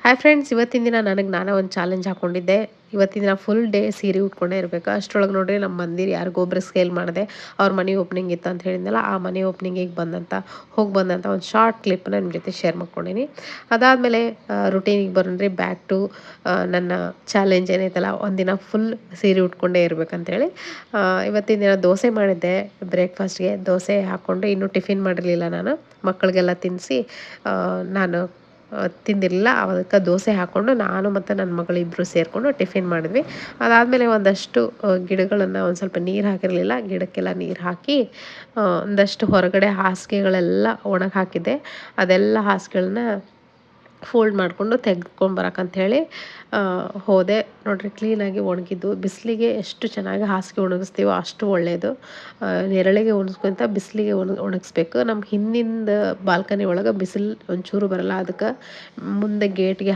Hi friends, ಇವತ್ತಿನ ದಿನ ನನಗೆ ನಾನೇ ಒಂದು ಚಾಲೆಂಜ್ ಹಾಕ್ಕೊಂಡಿದ್ದೆ. ಇವತ್ತಿನ ದಿನ ಫುಲ್ ಡೇ ಸೀರೆ ಉಟ್ಕೊಂಡೇ ಇರಬೇಕು. ಅಷ್ಟರೊಳಗೆ ನೋಡ್ರಿ ನಮ್ಮ ಮಂದಿರು ಯಾರಿಗೋ ಒಬ್ರು ಸ್ಕೇಲ್ ಮಾಡಿದೆ. ಅವ್ರ ಮನೆ ಓಪನಿಂಗ್ ಇತ್ತು ಅಂತ ಹೇಳಿದ್ನಲ್ಲ, ಆ ಮನೆ ಓಪನಿಂಗಿಗೆ ಹೋಗಿ ಬಂದಂಥ ಒಂದು ಶಾರ್ಟ್ ಕ್ಲಿಪ್ನ ನಿಮ್ಮ ಜೊತೆ ಶೇರ್ ಮಾಡ್ಕೊಂಡೀನಿ. ಅದಾದಮೇಲೆ ರುಟೀನಿಗೆ ಬರೋಣ್ರಿ, ಬ್ಯಾಕ್ ಟು ನನ್ನ ಚಾಲೆಂಜ್ ಏನೈತಲ್ಲ, ಒಂದಿನ ಫುಲ್ ಸೀರೆ ಉಟ್ಕೊಂಡೇ ಇರಬೇಕಂತೇಳಿ. ಇವತ್ತಿನ ದಿನ ದೋಸೆ ಮಾಡಿದ್ದೆ. ಬ್ರೇಕ್ಫಾಸ್ಟ್ಗೆ ದೋಸೆ ಹಾಕ್ಕೊಂಡು, ಇನ್ನೂ ಟಿಫಿನ್ ಮಾಡಿರಲಿಲ್ಲ ನಾನು. ಮಕ್ಕಳಿಗೆಲ್ಲ ತಿನ್ನಿಸಿ ನಾನು ತಿಂದಿರಲಿಲ್ಲ. ಅದಕ್ಕೆ ದೋಸೆ ಹಾಕ್ಕೊಂಡು ನಾನು ಮತ್ತು ನನ್ನ ಮಗಳು ಇಬ್ಬರು ಸೇರಿಕೊಂಡು ಟಿಫಿನ್ ಮಾಡಿದ್ವಿ. ಅದಾದಮೇಲೆ ಒಂದಷ್ಟು ಗಿಡಗಳನ್ನು ಒಂದು ಸ್ವಲ್ಪ ನೀರು ಹಾಕಿರಲಿಲ್ಲ, ಗಿಡಕ್ಕೆಲ್ಲ ನೀರು ಹಾಕಿ ಒಂದಷ್ಟು ಹೊರಗಡೆ ಹಾಸಿಗೆಗಳೆಲ್ಲ ಒಣಗಿ ಹಾಕಿದ್ದೆ. ಅದೆಲ್ಲ ಹಾಸಿಗೆಗಳನ್ನ ಫೋಲ್ಡ್ ಮಾಡಿಕೊಂಡು ತೆಗೆದ್ಕೊಂಬರಕ್ಕಂಥೇಳಿ ಹೋದೆ. ನೋಡಿರಿ, ಕ್ಲೀನಾಗಿ ಒಣಗಿದ್ದು. ಬಿಸಿಲಿಗೆ ಎಷ್ಟು ಚೆನ್ನಾಗಿ ಹಾಸಿಗೆ ಒಣಗಿಸ್ತೀವೋ ಅಷ್ಟು ಒಳ್ಳೆಯದು. ನೆರಳಿಗೆ ಒಣಗಿಸ್ಕೊಂತ ಬಿಸಿಲಿಗೆ ಒಣಗಿಸ್ಬೇಕು. ನಮ್ಮ ಹಿಂದಿಂದ ಬಾಲ್ಕನಿ ಒಳಗೆ ಬಿಸಿಲು ಒಂಚೂರು ಬರಲ್ಲ. ಅದಕ್ಕೆ ಮುಂದೆ ಗೇಟ್ಗೆ